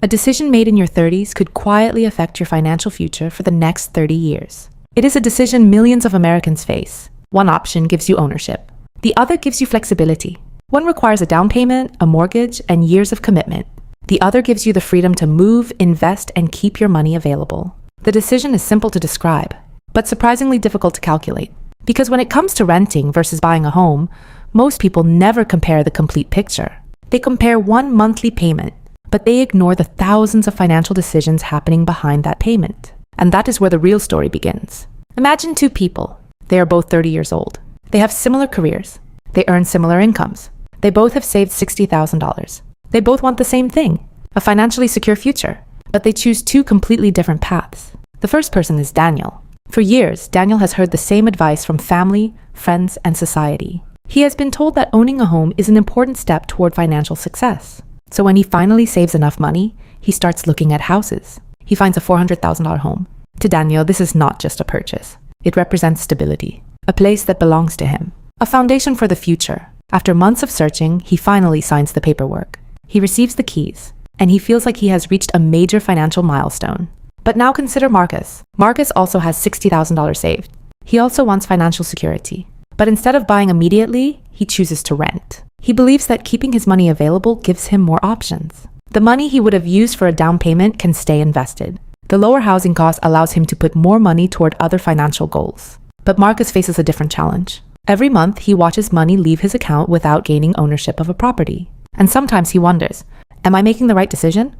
A decision made in your 30s could quietly affect your financial future for the next 30 years. It is a decision millions of Americans face. One option gives you ownership. The other gives you flexibility. One requires a down payment, a mortgage, and years of commitment. The other gives you the freedom to move, invest, and keep your money available. The decision is simple to describe, but surprisingly difficult to calculate. Because when it comes to renting versus buying a home, most people never compare the complete picture. They compare one monthly payment, but they ignore the thousands of financial decisions happening behind that payment. And that is where the real story begins. Imagine two people. They are both 30 years old. They have similar careers. They earn similar incomes. They both have saved $60,000. They both want the same thing, a financially secure future, but they choose two completely different paths. The first person is Daniel. For years, Daniel has heard the same advice from family, friends, and society. He has been told that owning a home is an important step toward financial success. So when he finally saves enough money, he starts looking at houses. He finds a $400,000 home. To Daniel, this is not just a purchase. It represents stability, a place that belongs to him, a foundation for the future. After months of searching, he finally signs the paperwork. He receives the keys, and he feels like he has reached a major financial milestone. But now consider Marcus. Marcus also has $60,000 saved. He also wants financial security. But instead of buying immediately, he chooses to rent. He believes that keeping his money available gives him more options. The money he would have used for a down payment can stay invested. The lower housing cost allows him to put more money toward other financial goals. But Marcus faces a different challenge. Every month, he watches money leave his account without gaining ownership of a property. And sometimes he wonders, am I making the right decision?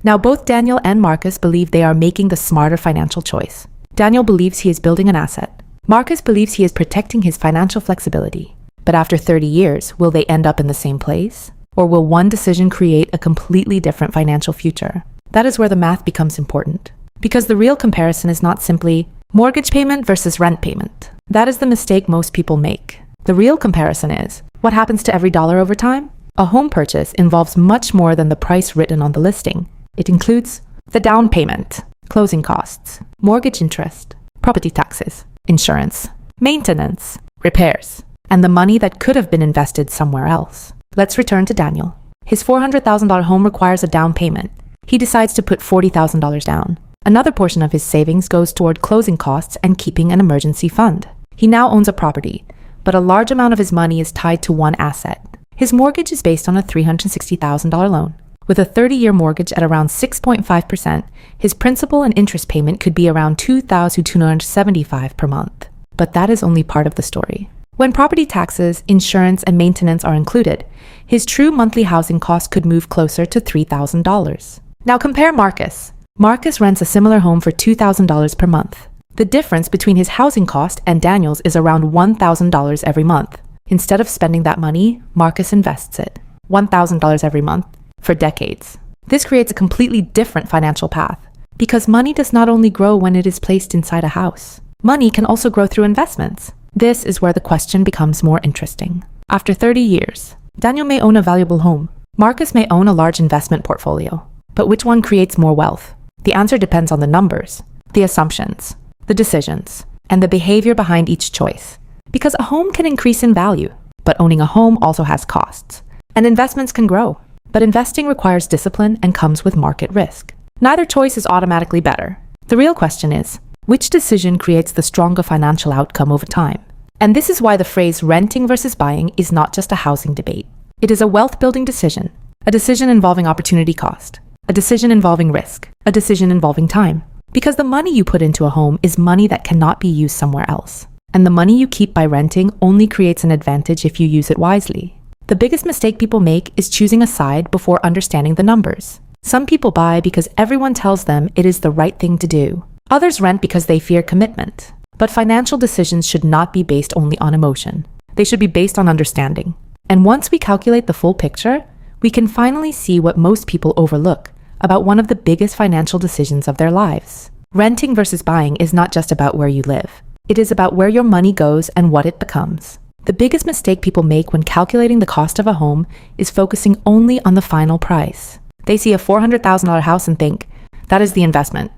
Now, both Daniel and Marcus believe they are making the smarter financial choice. Daniel believes he is building an asset. Marcus believes he is protecting his financial flexibility. But after 30 years, will they end up in the same place? Or will one decision create a completely different financial future? That is where the math becomes important. Because the real comparison is not simply mortgage payment versus rent payment. That is the mistake most people make. The real comparison is, what happens to every dollar over time? A home purchase involves much more than the price written on the listing. It includes the down payment, closing costs, mortgage interest, property taxes, insurance, maintenance, repairs, and the money that could have been invested somewhere else. Let's return to Daniel. His $400,000 home requires a down payment. He decides to put $40,000 down. Another portion of his savings goes toward closing costs and keeping an emergency fund. He now owns a property, but a large amount of his money is tied to one asset. His mortgage is based on a $360,000 loan. With a 30-year mortgage at around 6.5%, his principal and interest payment could be around $2,275 per month. But that is only part of the story. When property taxes, insurance, and maintenance are included, his true monthly housing cost could move closer to $3,000. Now compare Marcus. Marcus rents a similar home for $2,000 per month. The difference between his housing cost and Daniel's is around $1,000 every month. Instead of spending that money, Marcus invests it. $1,000 every month for decades. This creates a completely different financial path because money does not only grow when it is placed inside a house. Money can also grow through investments. This is where the question becomes more interesting. After 30 years, Daniel may own a valuable home. Marcus may own a large investment portfolio. But which one creates more wealth? The answer depends on the numbers, the assumptions, the decisions, and the behavior behind each choice. Because a home can increase in value, but owning a home also has costs. And investments can grow. But investing requires discipline and comes with market risk. Neither choice is automatically better. The real question is, which decision creates the stronger financial outcome over time? And this is why the phrase renting versus buying is not just a housing debate. It is a wealth-building decision, a decision involving opportunity cost, a decision involving risk, a decision involving time. Because the money you put into a home is money that cannot be used somewhere else. And the money you keep by renting only creates an advantage if you use it wisely. The biggest mistake people make is choosing a side before understanding the numbers. Some people buy because everyone tells them it is the right thing to do. Others rent because they fear commitment. But financial decisions should not be based only on emotion. They should be based on understanding. And once we calculate the full picture, we can finally see what most people overlook about one of the biggest financial decisions of their lives. Renting versus buying is not just about where you live. It is about where your money goes and what it becomes. The biggest mistake people make when calculating the cost of a home is focusing only on the final price. They see a $400,000 house and think, that is the investment.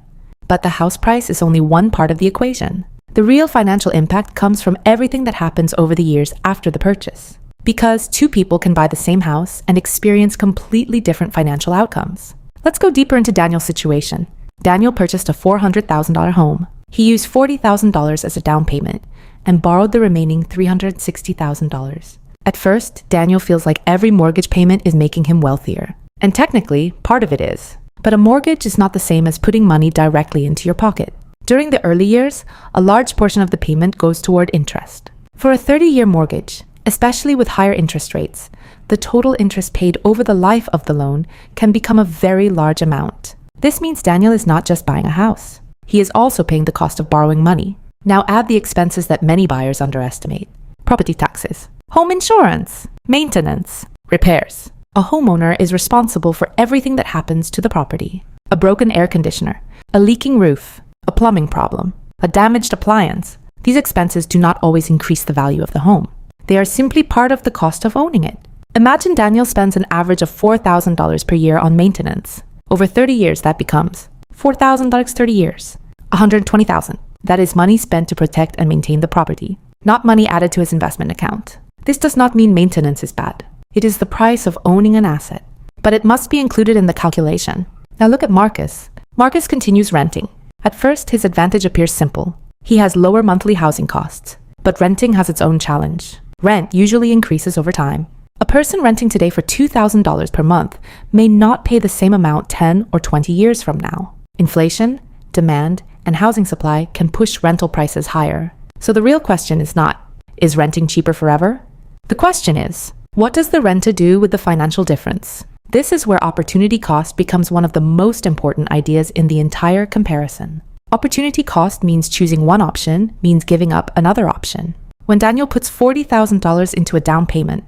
But the house price is only one part of the equation. The real financial impact comes from everything that happens over the years after the purchase. Because two people can buy the same house and experience completely different financial outcomes. Let's go deeper into Daniel's situation. Daniel purchased a $400,000 home. He used $40,000 as a down payment and borrowed the remaining $360,000. At first, Daniel feels like every mortgage payment is making him wealthier. And technically, part of it is. But a mortgage is not the same as putting money directly into your pocket. During the early years, a large portion of the payment goes toward interest. For a 30-year mortgage, especially with higher interest rates, the total interest paid over the life of the loan can become a very large amount. This means Daniel is not just buying a house. He is also paying the cost of borrowing money. Now add the expenses that many buyers underestimate. Property taxes, home insurance, maintenance, repairs. A homeowner is responsible for everything that happens to the property. A broken air conditioner, a leaking roof, a plumbing problem, a damaged appliance. These expenses do not always increase the value of the home. They are simply part of the cost of owning it. Imagine Daniel spends an average of $4,000 per year on maintenance. Over 30 years, that becomes $4,000 30 years, $120,000. That is money spent to protect and maintain the property, not money added to his investment account. This does not mean maintenance is bad. It is the price of owning an asset, but it must be included in the calculation. Now look at Marcus. Marcus continues renting. At first, his advantage appears simple. He has lower monthly housing costs, but renting has its own challenge. Rent usually increases over time. A person renting today for $2,000 per month may not pay the same amount 10 or 20 years from now. Inflation, demand, and housing supply can push rental prices higher. So the real question is not, is renting cheaper forever? The question is, what does the renter do with the financial difference? This is where opportunity cost becomes one of the most important ideas in the entire comparison. Opportunity cost means choosing one option, means giving up another option. When Daniel puts $40,000 into a down payment,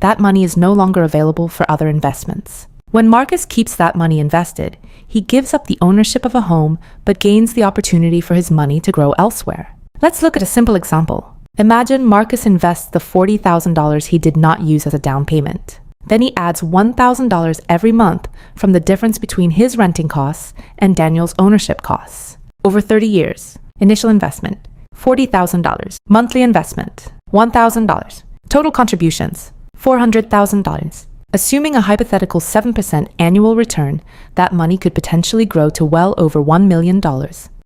that money is no longer available for other investments. When Marcus keeps that money invested, he gives up the ownership of a home but gains the opportunity for his money to grow elsewhere. Let's look at a simple example. Imagine Marcus invests the $40,000 he did not use as a down payment. Then he adds $1,000 every month from the difference between his renting costs and Daniel's ownership costs. Over 30 years, initial investment, $40,000. Monthly investment, $1,000. Total contributions, $400,000. Assuming a hypothetical 7% annual return, that money could potentially grow to well over $1 million.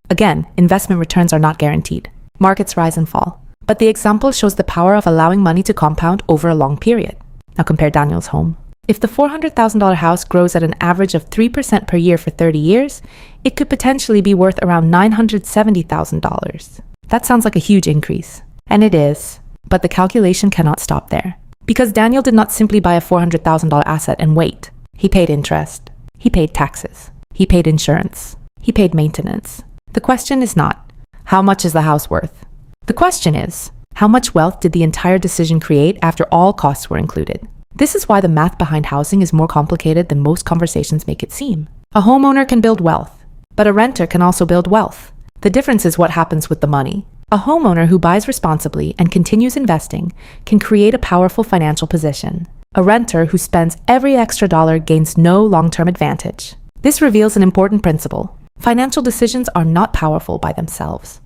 Again, investment returns are not guaranteed. Markets rise and fall. But the example shows the power of allowing money to compound over a long period. Now compare Daniel's home. If the $400,000 house grows at an average of 3% per year for 30 years, it could potentially be worth around $970,000. That sounds like a huge increase. And it is. But the calculation cannot stop there. Because Daniel did not simply buy a $400,000 asset and wait. He paid interest. He paid taxes. He paid insurance. He paid maintenance. The question is not, how much is the house worth? The question is, how much wealth did the entire decision create after all costs were included? This is why the math behind housing is more complicated than most conversations make it seem. A homeowner can build wealth, but a renter can also build wealth. The difference is what happens with the money. A homeowner who buys responsibly and continues investing can create a powerful financial position. A renter who spends every extra dollar gains no long-term advantage. This reveals an important principle. Financial decisions are not powerful by themselves.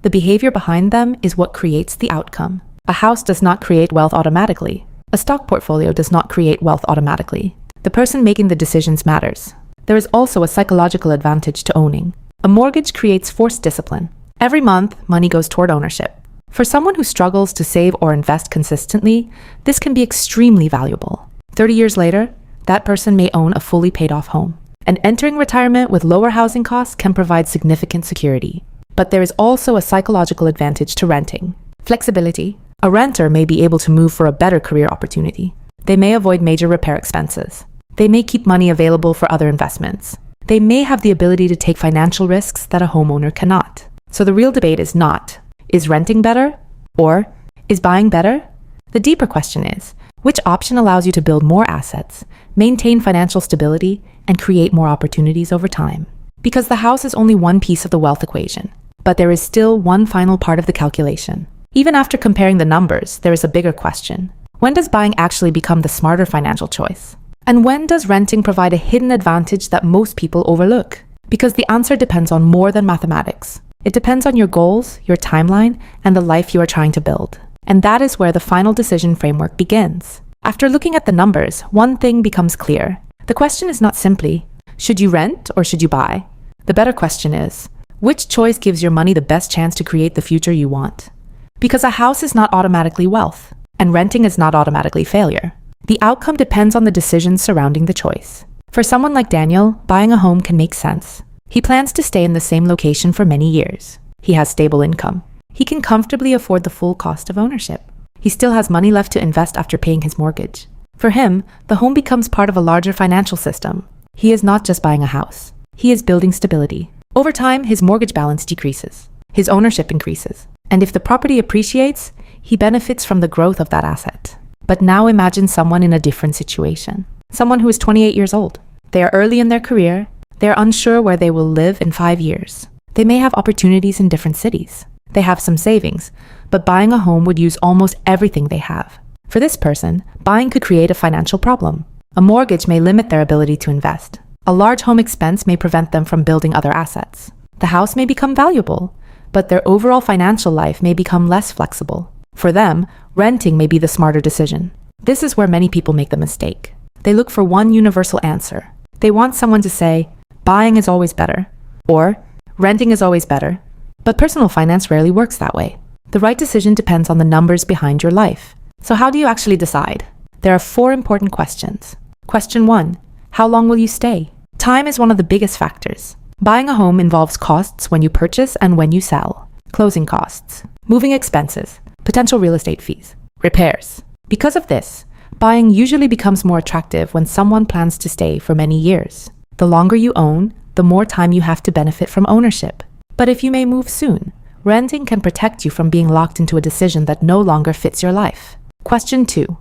The behavior behind them is what creates the outcome. A house does not create wealth automatically. A stock portfolio does not create wealth automatically. The person making the decisions matters. There is also a psychological advantage to owning. A mortgage creates forced discipline. Every month, money goes toward ownership. For someone who struggles to save or invest consistently, this can be extremely valuable. 30 years later, that person may own a fully paid-off home. And entering retirement with lower housing costs can provide significant security. But there is also a psychological advantage to renting. Flexibility. A renter may be able to move for a better career opportunity. They may avoid major repair expenses. They may keep money available for other investments. They may have the ability to take financial risks that a homeowner cannot. So the real debate is not, is renting better? Or, is buying better? The deeper question is, which option allows you to build more assets, maintain financial stability, and create more opportunities over time? Because the house is only one piece of the wealth equation. But there is still one final part of the calculation. Even after comparing the numbers, there is a bigger question. When does buying actually become the smarter financial choice? And when does renting provide a hidden advantage that most people overlook? Because the answer depends on more than mathematics. It depends on your goals, your timeline, and the life you are trying to build. And that is where the final decision framework begins. After looking at the numbers, one thing becomes clear. The question is not simply, Should you rent or should you buy? The better question is, which choice gives your money the best chance to create the future you want? Because a house is not automatically wealth, and renting is not automatically failure. The outcome depends on the decisions surrounding the choice. For someone like Daniel, buying a home can make sense. He plans to stay in the same location for many years. He has stable income. He can comfortably afford the full cost of ownership. He still has money left to invest after paying his mortgage. For him, the home becomes part of a larger financial system. He is not just buying a house. He is building stability. Over time, his mortgage balance decreases. His ownership increases. And if the property appreciates, he benefits from the growth of that asset. But now imagine someone in a different situation. Someone who is 28 years old. They are early in their career. They are unsure where they will live in 5 years. They may have opportunities in different cities. They have some savings, but buying a home would use almost everything they have. For this person, buying could create a financial problem. A mortgage may limit their ability to invest. A large home expense may prevent them from building other assets. The house may become valuable, but their overall financial life may become less flexible. For them, renting may be the smarter decision. This is where many people make the mistake. They look for one universal answer. They want someone to say, buying is always better, or renting is always better. But personal finance rarely works that way. The right decision depends on the numbers behind your life. So how do you actually decide? There are 4 important questions. Question 1, how long will you stay? Time is one of the biggest factors. Buying a home involves costs when you purchase and when you sell. Closing costs, moving expenses, potential real estate fees, repairs. Because of this, buying usually becomes more attractive when someone plans to stay for many years. The longer you own, the more time you have to benefit from ownership. But if you may move soon, renting can protect you from being locked into a decision that no longer fits your life. Question 2.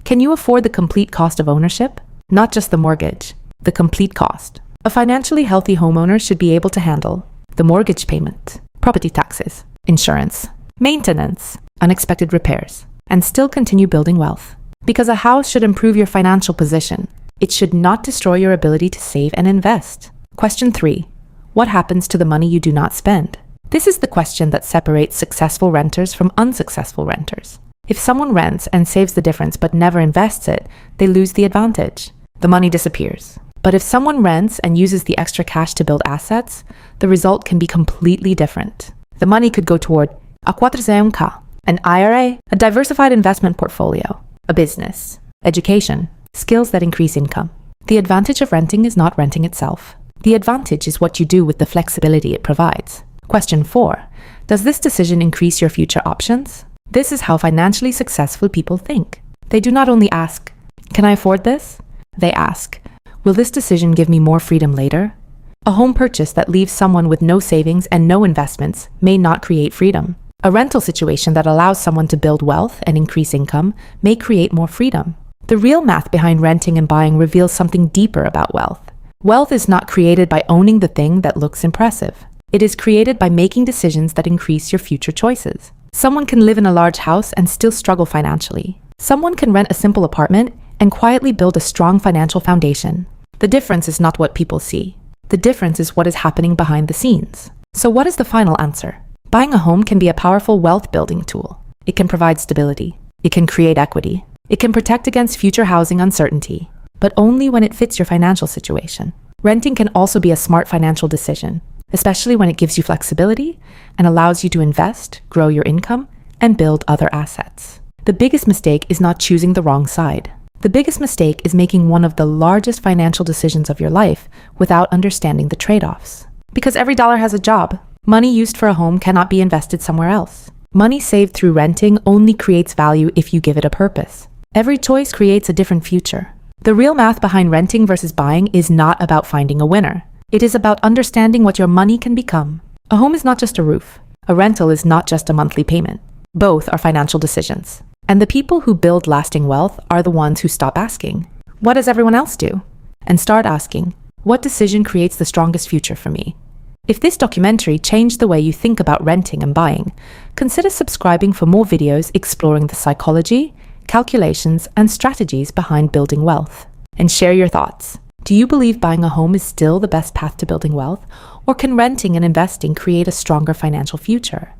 Can you afford the complete cost of ownership? Not just the mortgage, the complete cost. A financially healthy homeowner should be able to handle the mortgage payment, property taxes, insurance, maintenance, unexpected repairs, and still continue building wealth. Because a house should improve your financial position, it should not destroy your ability to save and invest. Question 3. What happens to the money you do not spend? This is the question that separates successful renters from unsuccessful renters. If someone rents and saves the difference but never invests it, they lose the advantage. The money disappears. But if someone rents and uses the extra cash to build assets, the result can be completely different. The money could go toward a 401k, an IRA, a diversified investment portfolio, a business, education, skills that increase income. The advantage of renting is not renting itself. The advantage is what you do with the flexibility it provides. Question 4. Does this decision increase your future options? This is how financially successful people think. They do not only ask, can I afford this? They ask, will this decision give me more freedom later? A home purchase that leaves someone with no savings and no investments may not create freedom. A rental situation that allows someone to build wealth and increase income may create more freedom. The real math behind renting and buying reveals something deeper about wealth. Wealth is not created by owning the thing that looks impressive. It is created by making decisions that increase your future choices. Someone can live in a large house and still struggle financially. Someone can rent a simple apartment and quietly build a strong financial foundation. The difference is not what people see. The difference is what is happening behind the scenes. So what is the final answer? Buying a home can be a powerful wealth building tool. It can provide stability. It can create equity. It can protect against future housing uncertainty, but only when it fits your financial situation. Renting can also be a smart financial decision, especially when it gives you flexibility and allows you to invest, grow your income, and build other assets. The biggest mistake is not choosing the wrong side. The biggest mistake is making one of the largest financial decisions of your life without understanding the trade-offs. Because every dollar has a job. Money used for a home cannot be invested somewhere else. Money saved through renting only creates value if you give it a purpose. Every choice creates a different future. The real math behind renting versus buying is not about finding a winner. It is about understanding what your money can become. A home is not just a roof. A rental is not just a monthly payment. Both are financial decisions. And the people who build lasting wealth are the ones who stop asking, what does everyone else do? And start asking, what decision creates the strongest future for me? If this documentary changed the way you think about renting and buying, consider subscribing for more videos exploring the psychology, calculations, and strategies behind building wealth. And share your thoughts. Do you believe buying a home is still the best path to building wealth, or can renting and investing create a stronger financial future?